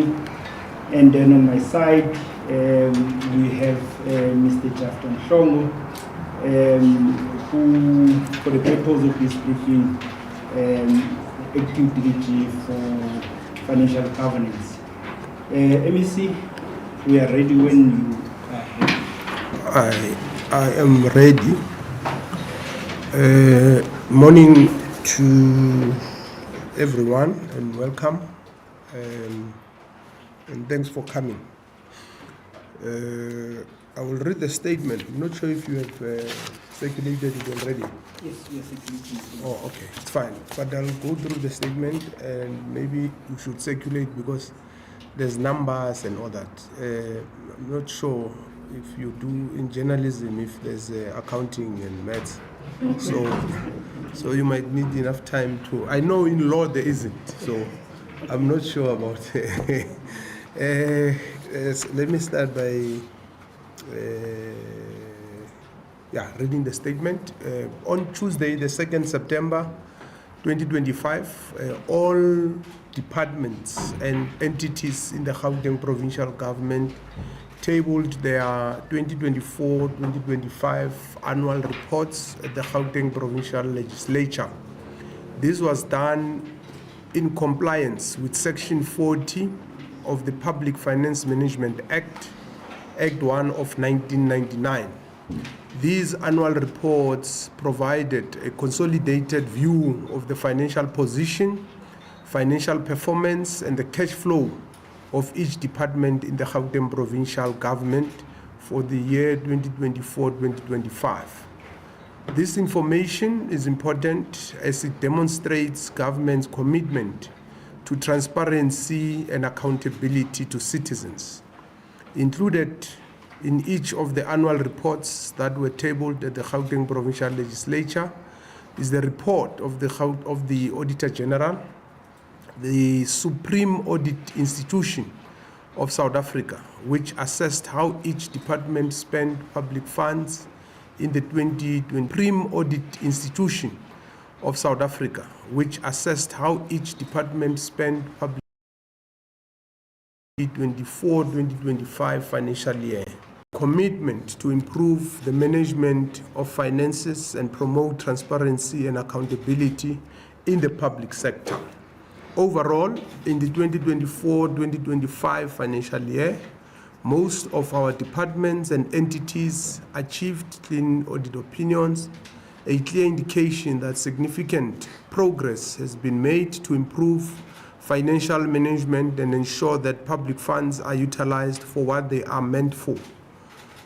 And then on my side, we have Mr. Justin Shongo, who, for the purpose of this briefing, acting DG for financial governance. MEC, we are ready when you are ready. I am ready. Morning to everyone and welcome. And thanks for coming. I will read the statement. I'm not sure if you have circulated it already. Yes, circulating. Oh, okay, it's fine. But I'll go through the statement and maybe you should circulate because there's numbers and all that. I'm not sure if you do in journalism, if there's accounting and maths. So you might need enough time to. I know in law there isn't, so I'm not sure about it. Let me start by reading the statement. On Tuesday, the 2nd September 2025, all departments and entities in the Gauteng provincial government tabled their 2024-2025 annual reports at the Gauteng provincial legislature. This was done in compliance with Section 40 of the Public Finance Management Act, Act 1 of 1999. These annual reports provided a consolidated view of the financial position, financial performance, and the cash flow of each department in the Gauteng provincial government for the year 2024-2025. This information is important as it demonstrates government's commitment to transparency and accountability to citizens. Included in each of the annual reports that were tabled at the Gauteng provincial legislature is the report of the Auditor General, the Supreme Audit Institution of South Africa, which assessed how each department spent public funds in the 2020 Supreme Audit Institution of South Africa, which assessed how each department spent public 2024-2025 financial year. Commitment to improve the management of finances and promote transparency and accountability in the public sector. Overall, in the 2024-2025 financial year, most of our departments and entities achieved clean audit opinions, a clear indication that significant progress has been made to improve financial management and ensure that public funds are utilized for what they are meant for,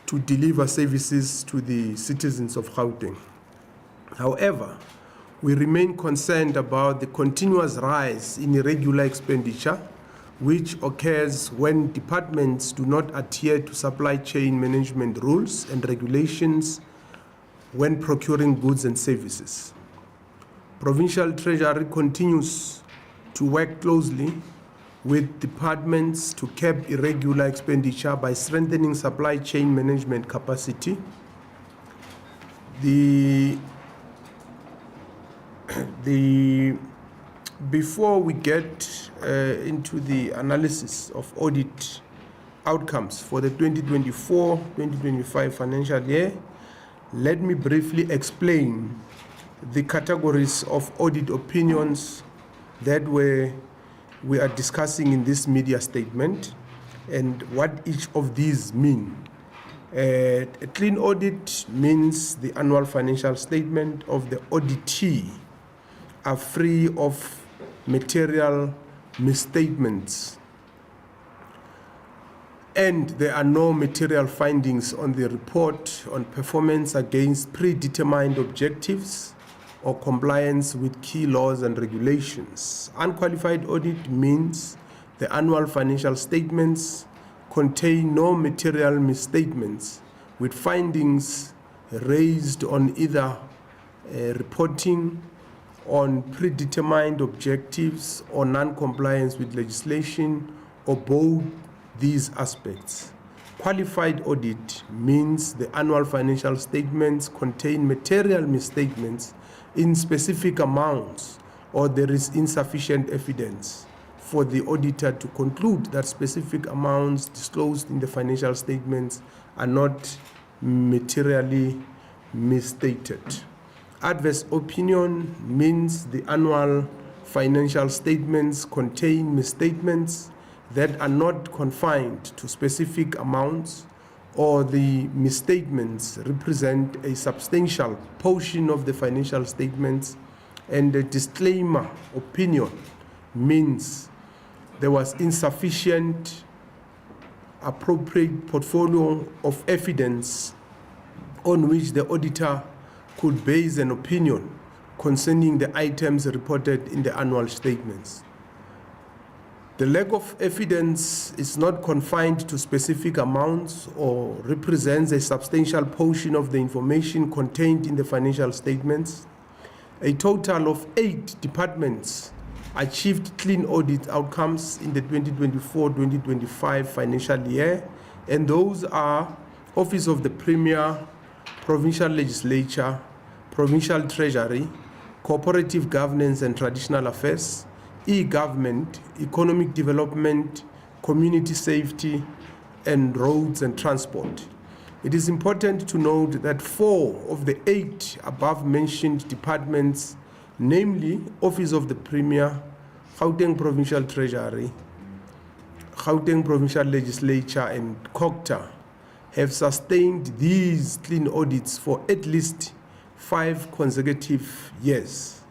to deliver services to the citizens of Gauteng. However, we remain concerned about the continuous rise in irregular expenditure, which occurs when departments do not adhere to supply chain management rules and regulations when procuring goods and services. Provincial Treasury continues to work closely with departments to curb irregular expenditure by strengthening supply chain management capacity. Before we get into the analysis of audit outcomes for the 2024-2025 financial year, let me briefly explain the categories of audit opinions that we are discussing in this media statement and what each of these mean. A clean audit means the annual financial statement of the auditee are free of material misstatements, and there are no material findings on the report on performance against predetermined objectives or compliance with key laws and regulations. Unqualified audit means the annual financial statements contain no material misstatements with findings raised on either reporting on predetermined objectives or non-compliance with legislation or both these aspects. Qualified audit means the annual financial statements contain material misstatements in specific amounts or there is insufficient evidence for the auditor to conclude that specific amounts disclosed in the financial statements are not materially misstated. Adverse opinion means the annual financial statements contain misstatements that are not confined to specific amounts, or the misstatements represent a substantial portion of the financial statements, and a disclaimer opinion means there was insufficient appropriate portfolio of evidence on which the auditor could base an opinion concerning the items reported in the annual statements. The lack of evidence is not confined to specific amounts or represents a substantial portion of the information contained in the financial statements. A total of 8 departments achieved clean audit outcomes in the 2024-2025 financial year, and those are Office of the Premier, Provincial Legislature, Provincial Treasury, Cooperative Governance and Traditional Affairs, E-Government, Economic Development, Community Safety, and Roads and Transport. It is important to note that 4 of the 8 above-mentioned departments, namely Office of the Premier, Gauteng Provincial Treasury, Gauteng Provincial Legislature, and COGTA, have sustained these clean audits for at least 5 consecutive years.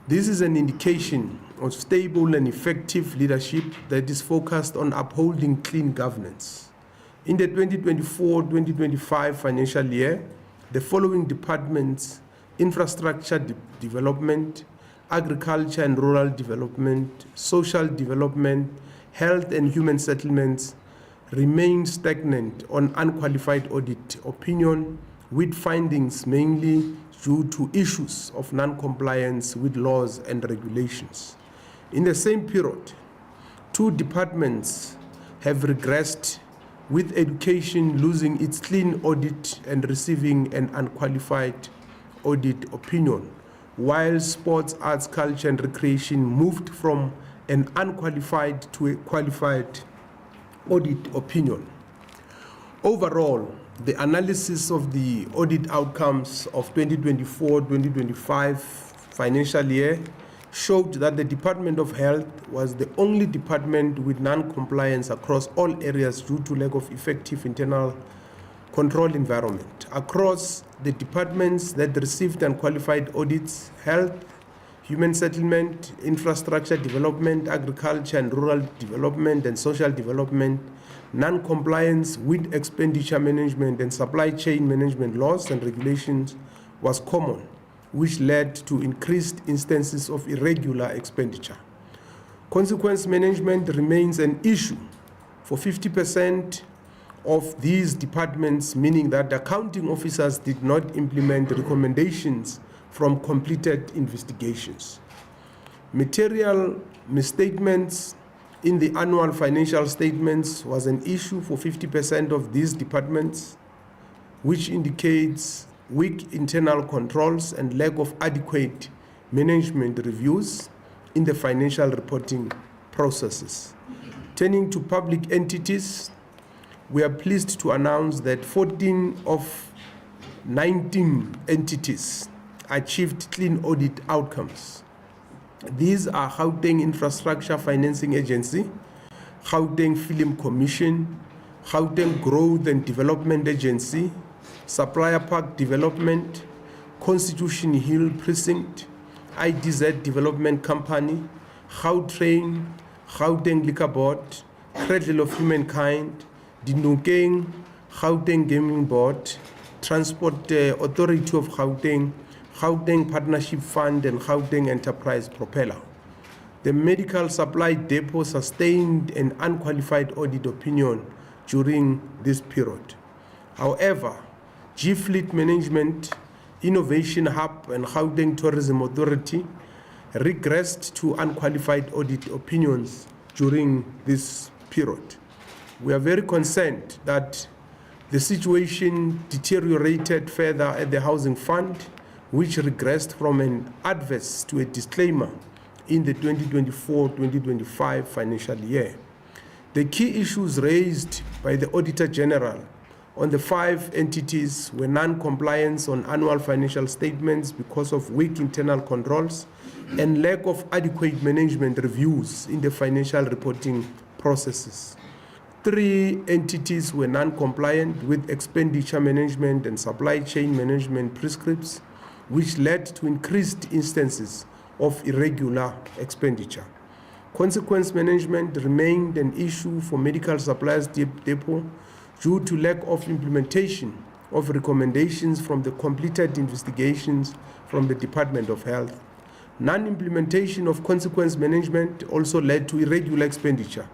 This is an indication of stable and effective leadership that is focused on upholding clean governance. In the 2024-2025 financial year, the following departments: infrastructure development, agriculture and rural development, social development, health and human settlements, remain stagnant on unqualified audit opinion, with findings mainly due to issues of non-compliance with laws and regulations. In the same period, 2 departments have regressed, with education losing its clean audit and receiving an unqualified audit opinion, while sports, arts, culture and recreation moved from an unqualified to a qualified audit opinion. Overall, the analysis of the audit outcomes of 2024-2025 financial year showed that the Department of Health was the only department with non-compliance across all areas due to lack of effective internal control environment. Across the departments that received unqualified audits: health, human settlement, infrastructure development, agriculture and rural development, and social development, non-compliance with expenditure management and supply chain management laws and regulations was common, which led to increased instances of irregular expenditure. Consequence management remains an issue for 50% of these departments, meaning that accounting officers did not implement recommendations from completed investigations. Material misstatements in the annual financial statements was an issue for 50% of these departments, which indicates weak internal controls and lack of adequate management reviews in the financial reporting processes. Turning to public entities, we are pleased to announce that 14 of 19 entities achieved clean audit outcomes. These are Gauteng Infrastructure Financing Agency, Gauteng Film Commission, Gauteng Growth and Development Agency, Supplier Park Development, Constitution Hill Precinct, IDZ Development Company, Gautrain, Gauteng Liquor Board, Cradle of Humankind, Dinokeng, Gauteng Gaming Board, Transport Authority of Gauteng, Gauteng Partnership Fund, and Gauteng Enterprise Propeller. The medical supply depot sustained an unqualified audit opinion during this period. However, G-Fleet Management, Innovation Hub, and Gauteng Tourism Authority regressed to unqualified audit opinions during this period. We are very concerned that the situation deteriorated further at the Housing Fund, which regressed from an adverse to a disclaimer in the 2024-2025 financial year. The key issues raised by the Auditor General on the 5 entities were non-compliance on annual financial statements because of weak internal controls and lack of adequate management reviews in the financial reporting processes. 3 entities were non-compliant with expenditure management and supply chain management prescripts, which led to increased instances of irregular expenditure. Consequence management remained an issue for medical supplies depot due to lack of implementation of recommendations from the completed investigations from the Department of Health. Non-implementation of consequence management also led to irregular expenditure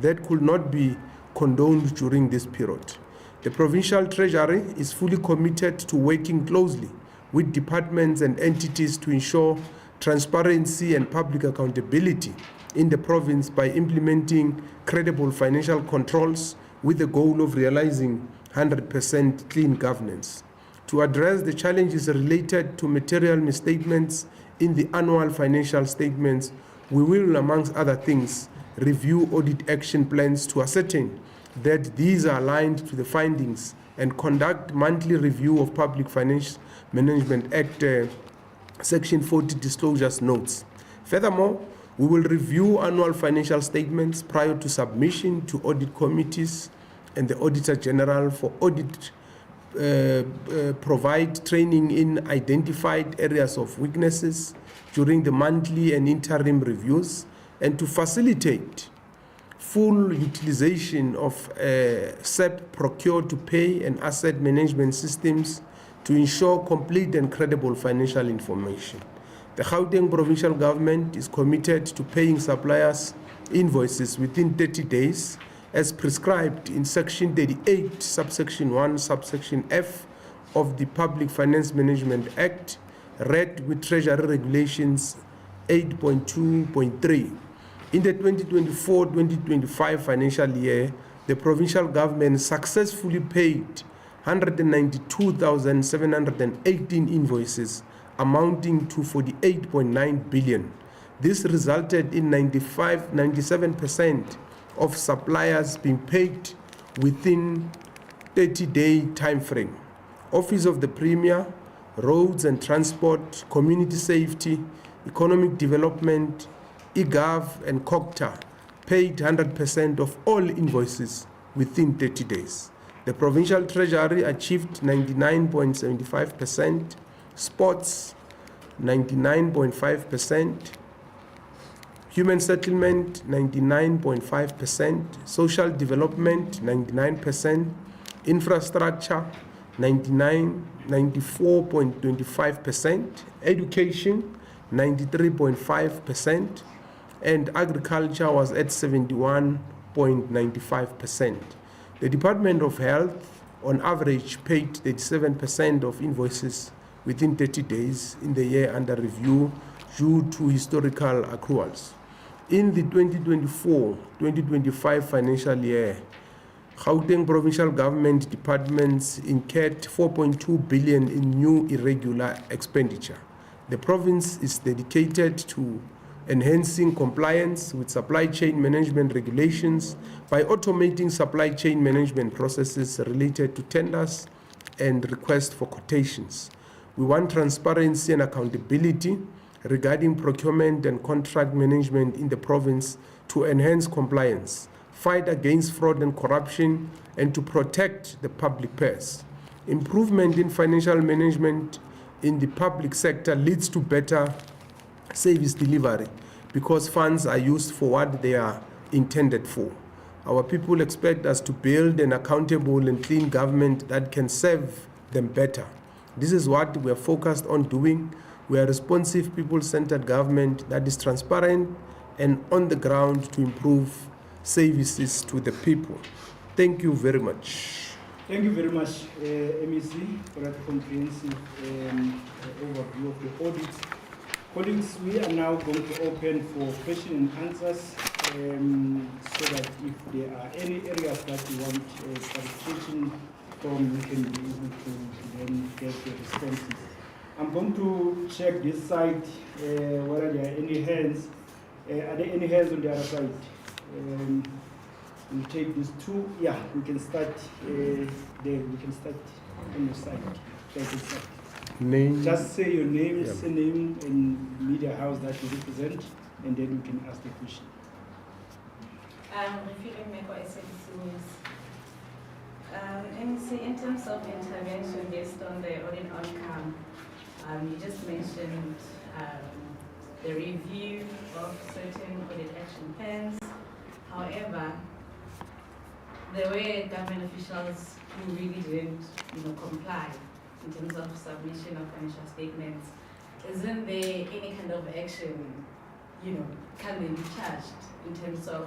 that could not be condoned during this period. The Provincial Treasury is fully committed to working closely with departments and entities to ensure transparency and public accountability in the province by implementing credible financial controls with the goal of realizing 100% clean governance. To address the challenges related to material misstatements in the annual financial statements, we will, amongst other things, review audit action plans to ascertain that these are aligned to the findings and conduct monthly review of Public Finance Management Act Section 40 disclosures notes. Furthermore, we will review annual financial statements prior to submission to audit committees and the Auditor General for audit, provide training in identified areas of weaknesses during the monthly and interim reviews, and to facilitate full utilization of SAP procure to pay and asset management systems to ensure complete and credible financial information. The Gauteng Provincial Government is committed to paying suppliers invoices within 30 days as prescribed in Section 38, subsection 1, subsection F of the Public Finance Management Act, read with Treasury Regulations 8.2.3. In the 2024-2025 financial year, the provincial government successfully paid 192,718 invoices amounting to 48.9 billion. This resulted in 97% of suppliers being paid within 30-day time frame. Office of the Premier, Roads and Transport, Community Safety, Economic Development, eGov and COGTA paid 100% of all invoices within 30 days. The Provincial Treasury achieved 99.75%, Sports 99.5%, Human Settlement 99.5%, Social Development 99%, Infrastructure 94.25%, Education 93.5%, and Agriculture was at 71.95%. The Department of Health on average paid 37% of invoices within 30 days in the year under review due to historical accruals. In the 2024-2025 financial year, Gauteng Provincial Government departments incurred 4.2 billion in new irregular expenditure. The province is dedicated to enhancing compliance with supply chain management regulations by automating supply chain management processes related to tenders and requests for quotations. We want transparency and accountability regarding procurement and contract management in the province to enhance compliance, fight against fraud and corruption, and to protect the public purse. Improvement in financial management in the public sector leads to better service delivery because funds are used for what they are intended for. Our people expect us to build an accountable and clean government that can serve them better. This is what we are focused on doing. We are a responsive, people-centered government that is transparent and on the ground to improve services to the people. Thank you very much. Thank you very much, MEC, for that comprehensive overview of the audit. Colleagues, we are now going to open for question and answers so that if there are any areas that you want clarification from, you can be able to then get the responses. I'm going to check this side whether there are any hands. Are there any hands on the other side? We'll take these two. Yeah, we can start there. We can start on your side. Name. Just say your name, Yeah. surname, and media house that you represent, and then we can ask the question. MEC, in terms of intervention based on the audit outcome, you just mentioned the review of certain audit action plans. However, there were government officials who really didn't, comply in terms of submission of financial statements. Isn't there any kind of action, can they be charged in terms of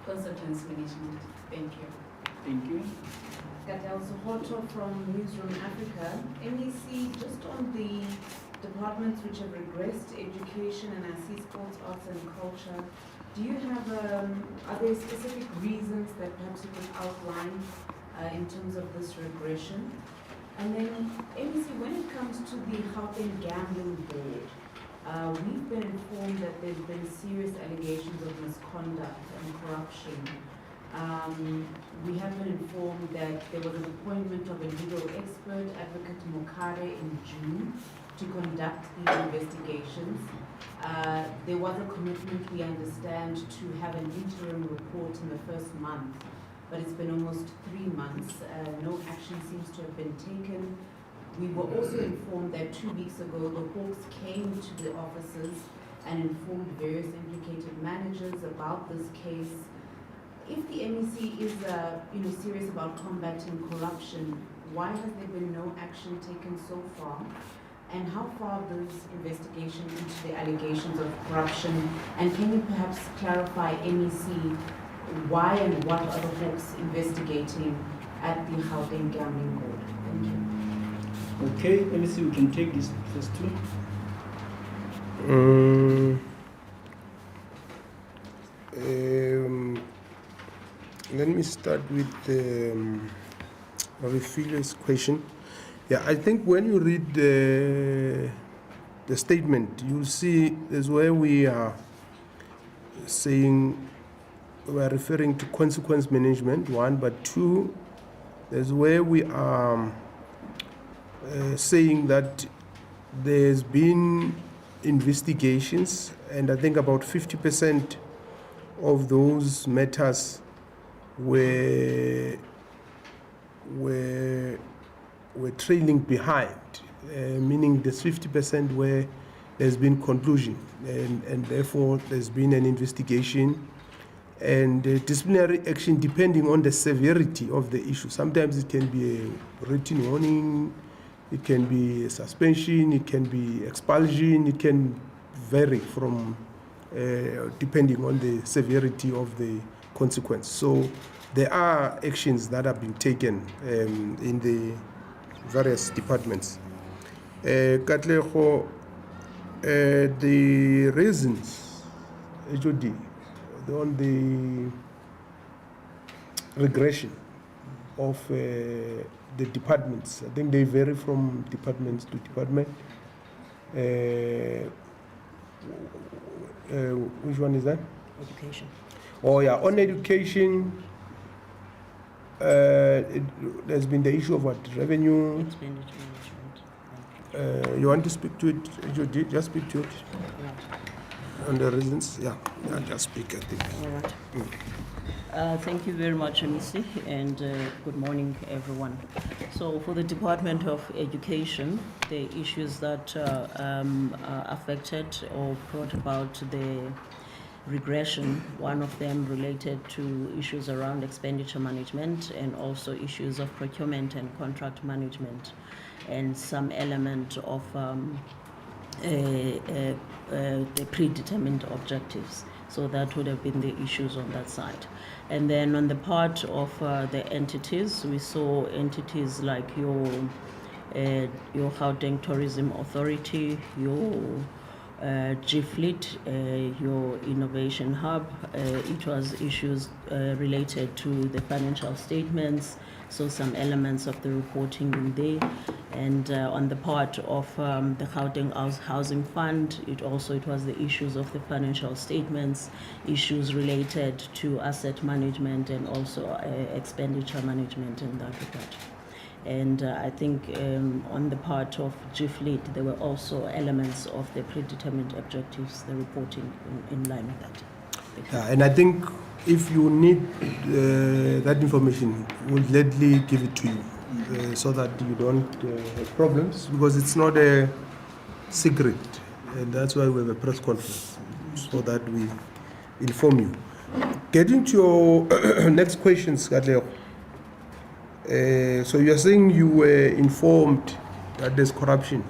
consequence management? Thank you. Thank you. Gauteng Audit from Newsroom Africa. MEC, just on the departments which have regressed, education, and I see sports, arts, and culture, do you have, are there specific reasons that perhaps you could outline in terms of this regression? And then, MEC, when it comes to the Gauteng Gambling Board, we've been informed that there's been serious allegations of misconduct and corruption. We have been informed that there was an appointment of a legal expert, Advocate Mokare, in June to conduct these investigations. There was a commitment, we understand, to have an interim report in the first month, but it's been almost 3 months. No action seems to have been taken. We were also informed that 2 weeks ago, the Hawks came to the offices and informed various implicated managers about this case. If the MEC is serious about combating corruption, why has there been no action taken so far? And how far this investigation into the allegations of corruption? And can you perhaps clarify, MEC, why and what are the Hawks investigating at the Gauteng Gambling Board? Thank you. Okay, MEC, we can take this first two. Let me start with Rafila's question. Yeah, I think when you read the statement, you'll see there's where we are saying we are referring to consequence management, one, but two, there's where we are saying that there's been investigations, and I think about 50% of those matters were trailing behind, meaning there's 50% where there's been conclusion, and therefore there's been an investigation and disciplinary action depending on the severity of the issue. Sometimes it can be a written warning, it can be a suspension, it can be expulsion, it can vary from depending on the severity of the consequence. So there are actions that have been taken in the various departments. Katlego, the reasons, HOD, on the regression of the departments, I think they vary from department to department. Which one is that? Education. Oh yeah, on education, there's been the issue of what? Revenue. Expenditure management. You want to speak to it? Just speak to it. Right. On the reasons? Yeah, just speak, I think. All right. Thank you very much, MEC, and good morning, everyone. So for the Department of Education, the issues that affected or brought about the regression, one of them related to issues around expenditure management and also issues of procurement and contract management, and some element of the predetermined objectives. So that would have been the issues on that side. And then on the part of the entities, we saw entities like your Gauteng Tourism Authority, your GFleet, your innovation hub. It was issues related to the financial statements, so some elements of the reporting in there. And on the part of the Gauteng Housing Fund, it was the issues of the financial statements, issues related to asset management and also expenditure management in that regard. And I think on the part of GFleet, there were also elements of the predetermined objectives, the reporting in line with that. Yeah, and I think if you need that information, we'll gladly give it to you so that you don't have problems, because it's not a secret. And that's why we have a press conference, so that we inform you. Getting to your next questions, Katlego. So you're saying you were informed that there's corruption.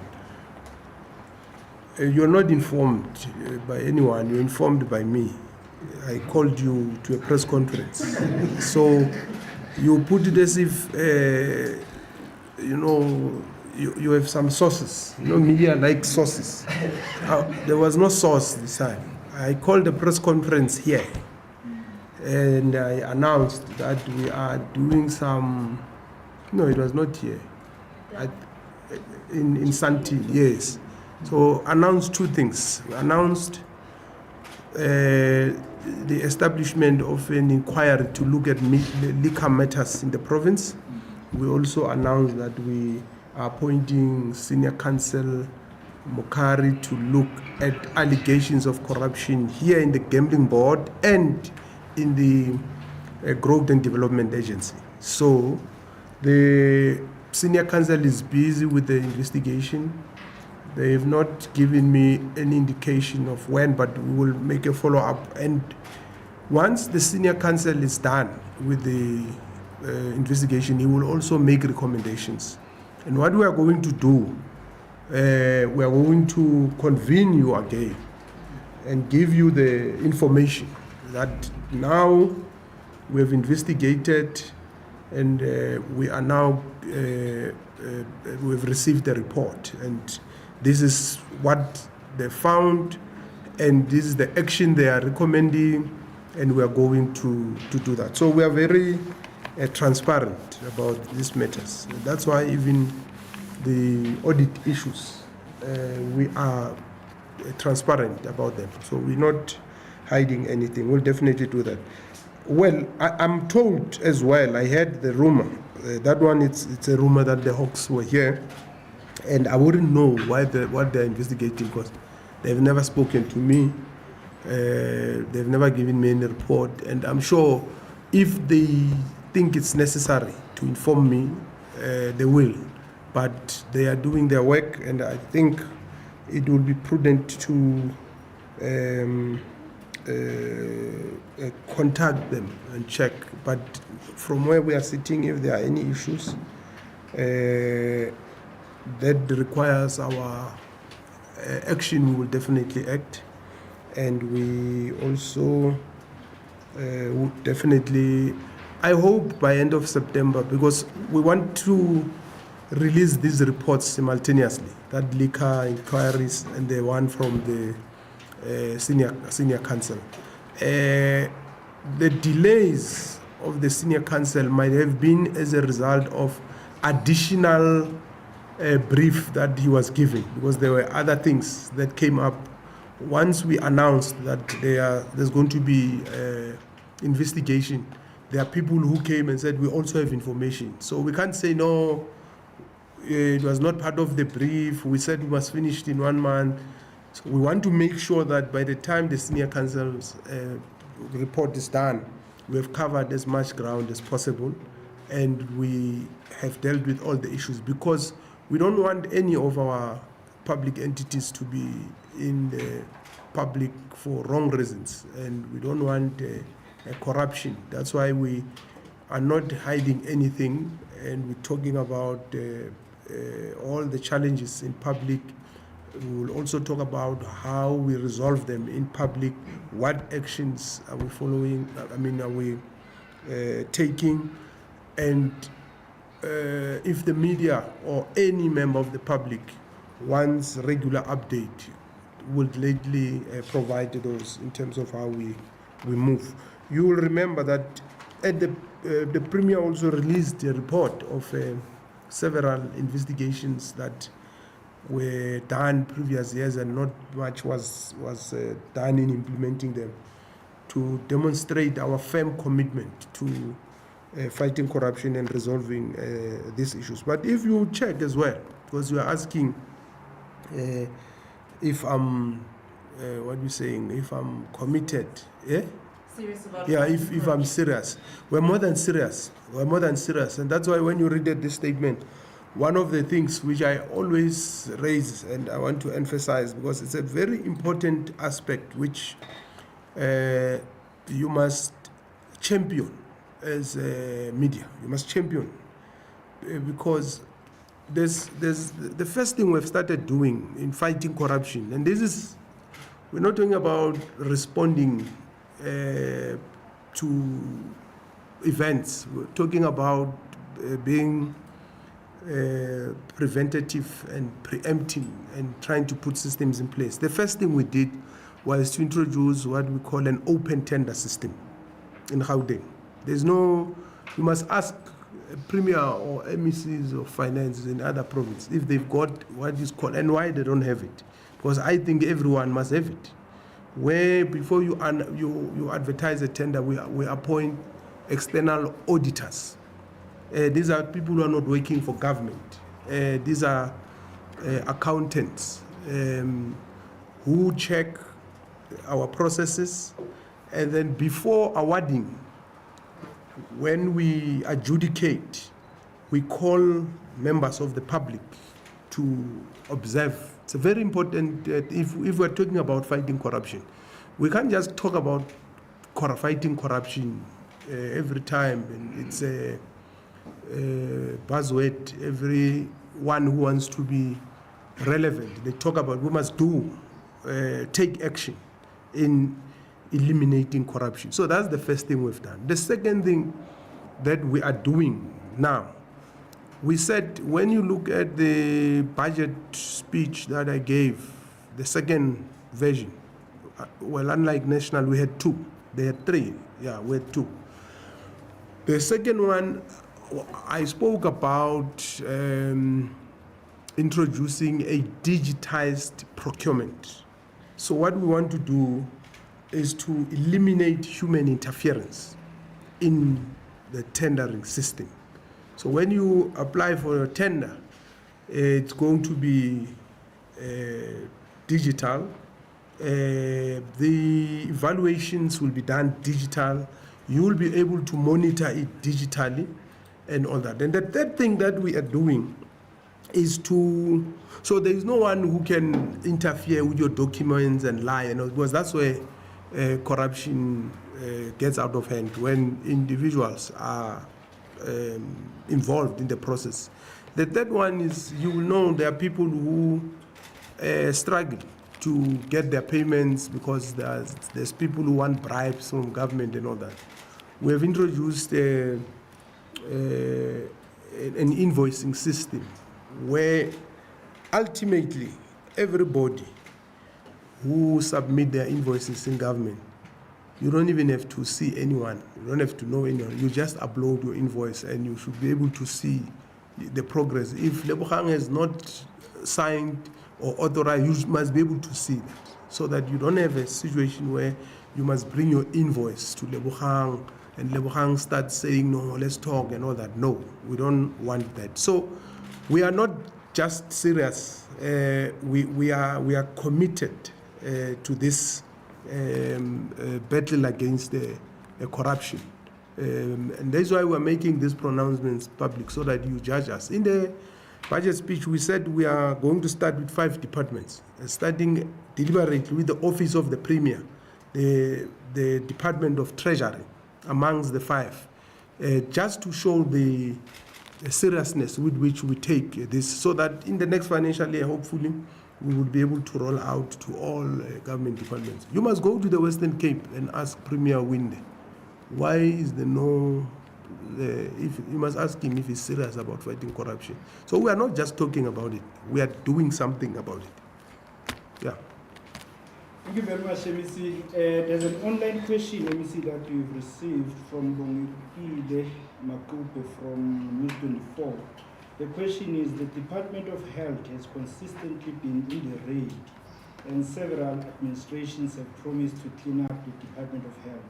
You're not informed by anyone, you're informed by me. I called you to a press conference. So you put it as if, you have some sources. Media like sources. There was no source this time. I called a press conference here, and I announced that we are doing some. No, it was not here. In Santi, yes. So announced two things. We announced the establishment of an inquiry to look at liquor matters in the province. We also announced that we are appointing Senior Counsel Mokari to look at allegations of corruption here in the Gambling Board and in the Growth and Development Agency. So the Senior Counsel is busy with the investigation. They have not given me any indication of when, but we will make a follow-up. And once the Senior Counsel is done with the investigation, he will also make recommendations. And what we are going to do, we are going to convene you again and give you the information that now we have investigated, and we are now we have received the report, and this is what they found, and this is the action they are recommending, and we are going to do that. So we are very transparent about these matters. That's why even the audit issues, we are transparent about them. So we're not hiding anything. We'll definitely do that. Well, I'm told as well, I heard the rumor, that one it's a rumor that the Hawks were here, and I wouldn't know what they're investigating, because they've never spoken to me, they've never given me any report, and I'm sure if they think it's necessary to inform me, they will, but they are doing their work, and I think it will be prudent to contact them and check. But from where we are sitting, if there are any issues that requires our action, we will definitely act. And we also would definitely, I hope by end of September, because we want to release these reports simultaneously, that liquor inquiries and the one from the senior counsel. The delays of the senior counsel might have been as a result of additional brief that he was given, because there were other things that came up. Once we announced that there's going to be investigation, there are people who came and said we also have information. So we can't say no, it was not part of the brief. We said we must finish it in 1 month. So we want to make sure that by the time the senior counsel's report is done, we have covered as much ground as possible, and we have dealt with all the issues, because we don't want any of our public entities to be in the public for wrong reasons, and we don't want corruption. That's why we are not hiding anything, and we're talking about all the challenges in public. We will also talk about how we resolve them in public, what actions are we following, are we taking, and if the media or any member of the public wants regular update, would lately provide those in terms of how we move. You will remember that at the Premier also released a report of several investigations that were done previous years, and not much was done in implementing them, to demonstrate our firm commitment to fighting corruption and resolving these issues. But if you check as well, because you are asking if I'm what are you saying, if I'm committed, Serious about yeah, fighting if I'm corruption. serious. We're more than serious. We're more than serious. And that's why when you read this statement, one of the things which I always raise and I want to emphasize, because it's a very important aspect which you must champion as media. You must champion because there's the first thing we've started doing in fighting corruption, and this is, we're not talking about responding to events. We're talking about being preventative and preempting and trying to put systems in place. The first thing we did was to introduce what we call an open tender system in Gauteng. There's no, you must ask a Premier or MECs of finance in other provinces if they've got what is called, and why they don't have it. Because I think everyone must have it. Where before you advertise a tender, we appoint external auditors. These are people who are not working for government. These are accountants who check our processes, and then before awarding, when we adjudicate, we call members of the public to observe. It's very important that if we're talking about fighting corruption, we can't just talk about fighting corruption every time, and it's a buzzword. Everyone who wants to be relevant, they talk about we must take action in eliminating corruption. So that's the first thing we've done. The second thing that we are doing now, we said, when you look at the budget speech that I gave, the second version, well, unlike national, we had two. They had three. Yeah, we had two. The second one, I spoke about introducing a digitized procurement. So what we want to do is to eliminate human interference in the tendering system. So when you apply for a tender, it's going to be digital. The evaluations will be done digital. You will be able to monitor it digitally and all that. And the third thing that we are doing is so there is no one who can interfere with your documents and lie, because that's where corruption gets out of hand, when individuals are involved in the process. The third one is, you will know there are people who struggle to get their payments because there's people who want bribes from government and all that. We have introduced an invoicing system where ultimately everybody who submit their invoices in government, you don't even have to see anyone. You don't have to know anyone. You just upload your invoice and you should be able to see the progress. If Lebogang has not signed or authorized, you must be able to see that, so that you don't have a situation where you must bring your invoice to Lebogang and Lebogang starts saying, no, let's talk and all that. No, we don't want that. So we are not just serious. We are committed to this battle against the corruption. And that's why we're making these pronouncements public, so that you judge us. In the budget speech, we said we are going to start with 5 departments, starting deliberately with the Office of the Premier, the Department of Treasury, amongst the 5, just to show the seriousness with which we take this, so that in the next financial year, hopefully, we will be able to roll out to all government departments. You must go to the Western Cape and ask Premier Winde, why is there no, if you must ask him if he's serious about fighting corruption. So we are not just talking about it, we are doing something about it. Yeah. Thank you very much, MEC. There's an online question, MEC, that we've received from Bongile Makupe from News 24. The question is, the Department of Health has consistently been in the raid, and several administrations have promised to clean up the Department of Health,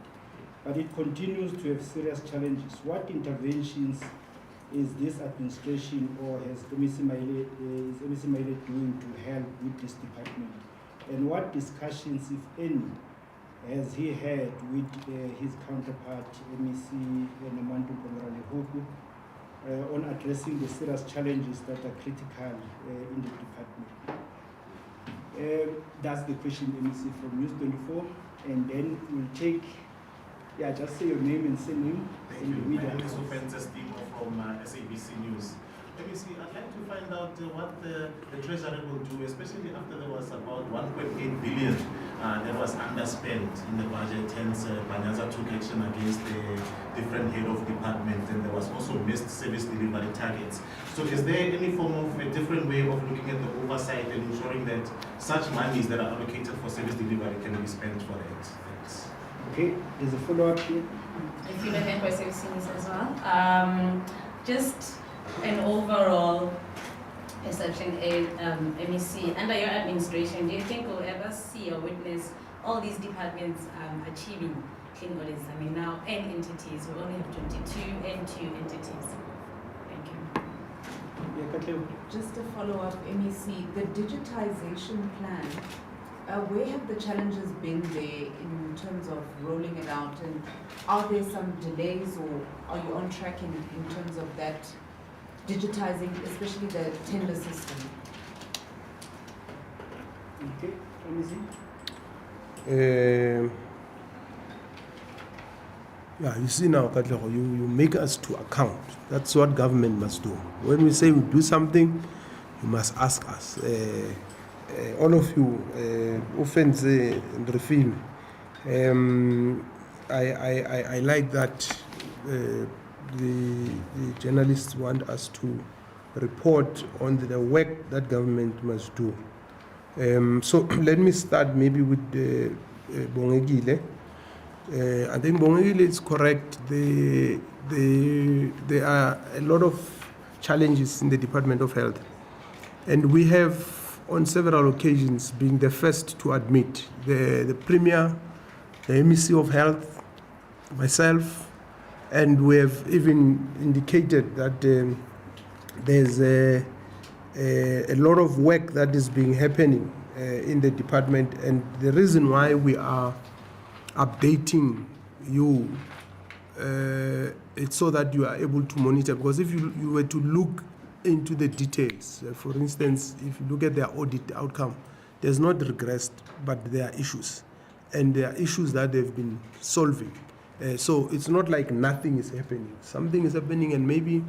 but it continues to have serious challenges. What interventions is this administration or is MEC Maile doing to help with this department? And what discussions, if any, has he had with his counterpart, MEC Namantu Pomralehoku, on addressing the serious challenges that are critical in the department? That's the question, MEC, from News 24. And then we'll take, just say your name and surname. Thank you. My name is Offenses Timo from SABC News. MEC, I'd like to find out what the Treasury will do, especially after there was about 1.8 billion that was underspent in the budget. Hence, Banyaza took action against the different head of department, and there was also missed service delivery targets. So is there any form of a different way of looking at the oversight and ensuring that such monies that are allocated for service delivery can be spent for it? Thanks. Okay, there's a follow-up here. If you may by service as well. Just an overall perception, MEC, under your administration, do you think we'll ever see or witness all these departments achieving clean audits? I mean, now N entities, we only have 22 N2 entities. Thank you. Just a follow-up, MEC, the digitization plan, where have the challenges been there in terms of rolling it out, and are there some delays, or are you on track in terms of that digitizing, especially the tender system? Okay, you see now, Katlego, you make us to account. That's what government must do. When we say we do something, you must ask us. All of you, offense and refil. I like that the journalists want us to report on the work that government must do. So let me start maybe with Bongegile. I think Bongegile is correct. There are a lot of challenges in the Department of Health, and we have on several occasions been the first to admit, the Premier, the MEC of Health, myself, and we have even indicated that there's a lot of work that is being happening in the department, and the reason why we are updating you, it's so that you are able to monitor, because if you were to look into the details, for instance, if you look at their audit outcome, there's not regressed, but there are issues, and there are issues that they've been solving. So it's not like nothing is happening. Something is happening, and maybe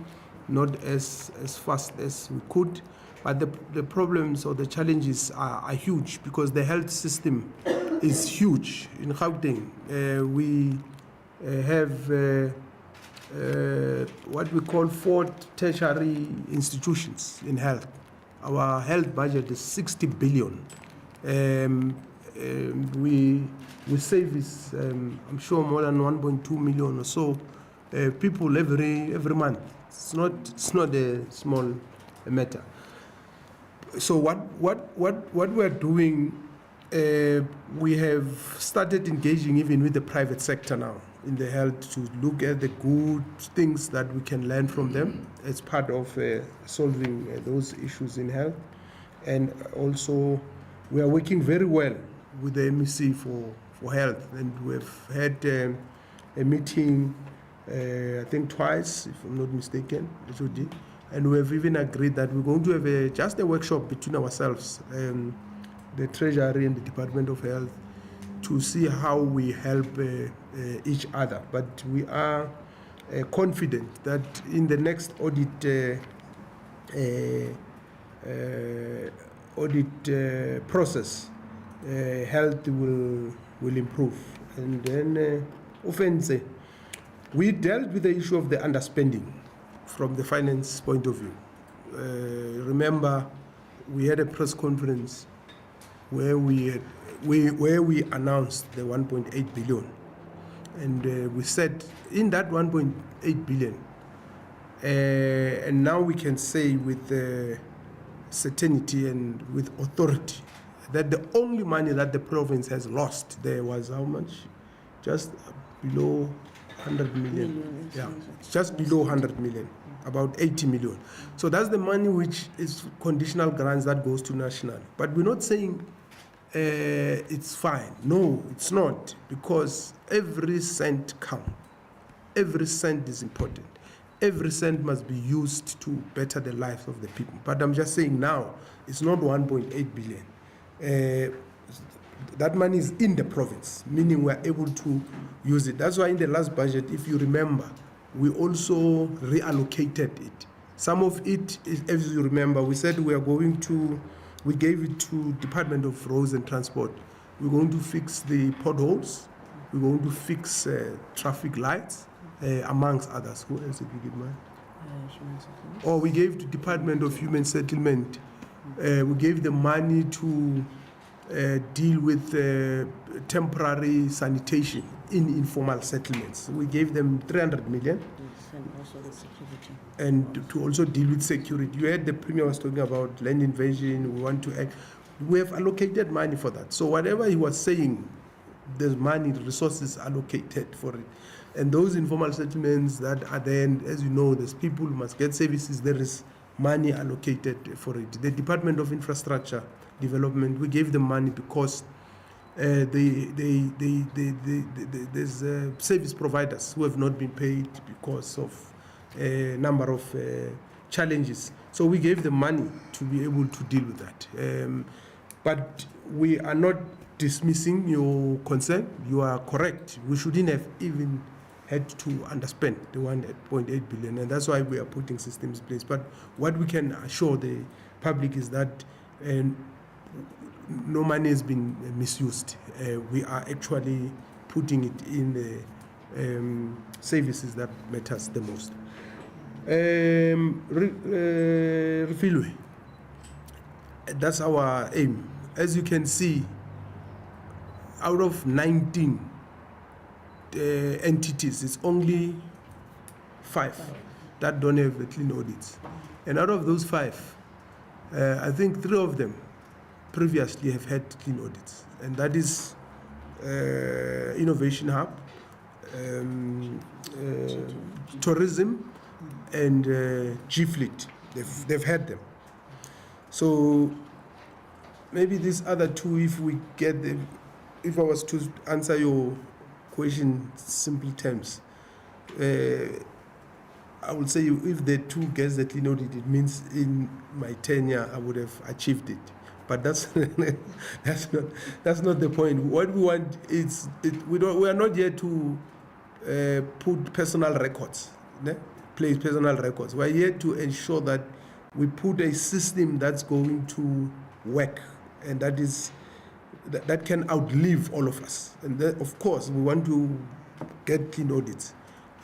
not as fast as we could, but the problems or the challenges are huge, because the health system is huge. In Gauteng, we have what we call 4 tertiary institutions in health. Our health budget is 60 billion. We service, I'm sure, more than 1.2 million or so people every month. It's not a small matter. So what we're doing, we have started engaging even with the private sector now in the health to look at the good things that we can learn from them as part of solving those issues in health. And also, we are working very well with the MEC for health, and we've had a meeting, I think twice, if I'm not mistaken, and we have even agreed that we're going to have just a workshop between ourselves, the Treasury and the Department of Health, to see how we help each other. But we are confident that in the next audit process, health will improve. And then, offense, we dealt with the issue of the underspending from the finance point of view. Remember, we had a press conference where we had where we announced the 1.8 billion. And we said in that 1.8 billion, and now we can say with certainty and with authority that the only money that the province has lost there was how much? Just below 100 million. Yeah, just below 100 million, about 80 million. So that's the money which is conditional grants that goes to national. But we're not saying it's fine. No, it's not, because every cent counts. Every cent is important. Every cent must be used to better the lives of the people. But I'm just saying now, it's not 1.8 billion. That money is in the province, meaning we're able to use it. That's why in the last budget, if you remember, we also reallocated it. Some of it, as you remember, we said we gave it to Department of Roads and Transport. We're going to fix the potholes. We're going to fix traffic lights, amongst others. Who else did we give money? Or we gave to Department of Human Settlement. We gave the money to deal with temporary sanitation in informal settlements. We gave them 300 million. And also the security. And to also deal with security. You heard the Premier was talking about land invasion. We want to act. We have allocated money for that. So whatever he was saying, there's money, resources allocated for it. And those informal settlements that are there, and as you know, there's people who must get services, there is money allocated for it. The Department of Infrastructure Development, we gave them money because there's service providers who have not been paid because of a number of challenges. So we gave them money to be able to deal with that. But we are not dismissing your concern. You are correct. We shouldn't have even had to underspend the 1.8 billion, and that's why we are putting systems in place. But what we can assure the public is that no money has been misused. We are actually putting it in the services that matters the most. Refilwe, that's our aim. As you can see, out of 19 entities, it's only 5 that don't have the clean audits. And out of those 5, I think 3 of them previously have had clean audits. And that is Innovation Hub, Tourism, and G-Fleet. They've had them. So maybe these other 2, if we get them, if I was to answer your question in simple terms, I would say if the 2 gets the clean audit, it means in my tenure I would have achieved it. But that's that's not the point. What we want is we are not here to put personal records, place personal records. We are here to ensure that we put a system that's going to work, and that can outlive all of us. And that, of course, we want to get clean audits.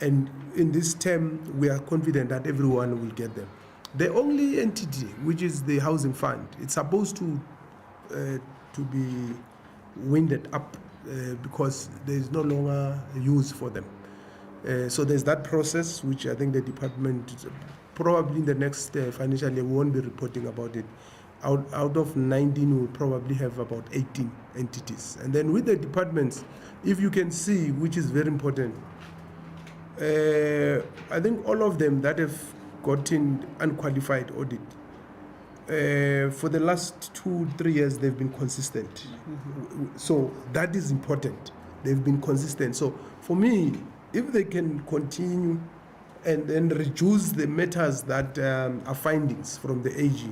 And in this term, we are confident that everyone will get them. The only entity, which is the housing fund, it's supposed to be winded up because there is no longer use for them. So there's that process, which I think the department, probably in the next financial year, we won't be reporting about it. Out of 19, we'll probably have about 18 entities. And then with the departments, if you can see, which is very important, I think all of them that have gotten unqualified audit, for the last 2-3 years, they've been consistent. Mm-hmm. So that is important. They've been consistent. So for me, if they can continue and then reduce the matters that are findings from the AG,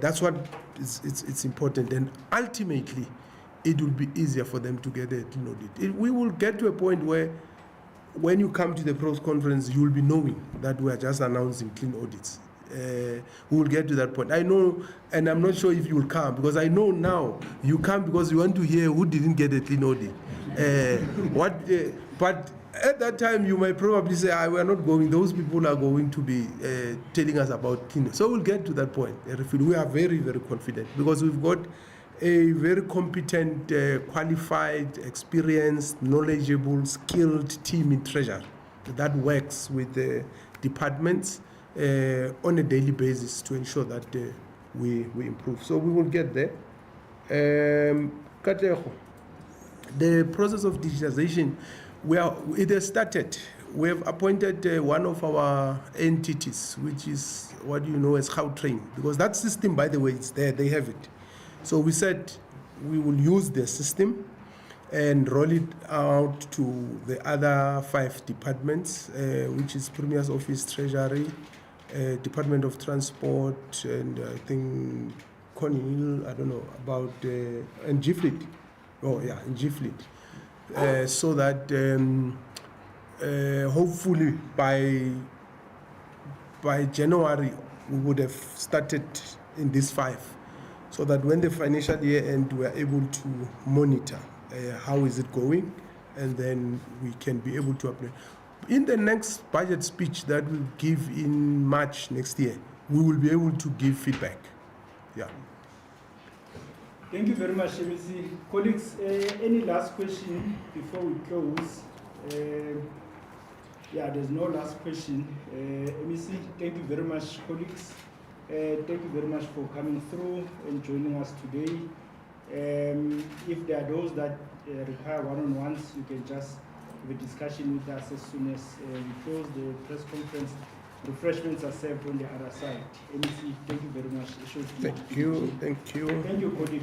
that's what it's important. And ultimately, it will be easier for them to get a clean audit. We will get to a point where when you come to the pros conference, you will be knowing that we are just announcing clean audits. We will get to that point. I know, and I'm not sure if you will come, because I know now you come because you want to hear who didn't get a clean audit. But at that time, you might probably say, we are not going. Those people are going to be telling us about clean. So we'll get to that point. We are very, very confident because we've got a very competent, qualified, experienced, knowledgeable, skilled team in Treasury that works with the departments on a daily basis to ensure that we improve. So we will get there. Katlego, the process of digitization, it has started. We have appointed one of our entities, which is what you know as Gauteng, because that system, by the way, it's there, they have it. So we said we will use the system and roll it out to the other 5 departments, which is Premier's Office, Treasury, Department of Transport, and I think Cornhill, I don't know, about, and GFleet. Oh yeah, in GFleet. So that hopefully by January we would have started in these 5, so that when the financial year ends, we are able to monitor how is it going, and then we can be able to apply. In the next budget speech that we'll give in March next year, we will be able to give feedback. Yeah. Thank you very much, MEC. Colleagues, any last question before we close? Yeah, there's no last question. MEC, thank you very much, colleagues. Thank you very much for coming through and joining us today. If there are those that require one-on-ones, you can just have a discussion with us as soon as we close the press conference. Refreshments are served on the other side. MEC, thank you very much. Thank you. Thank you, colleagues.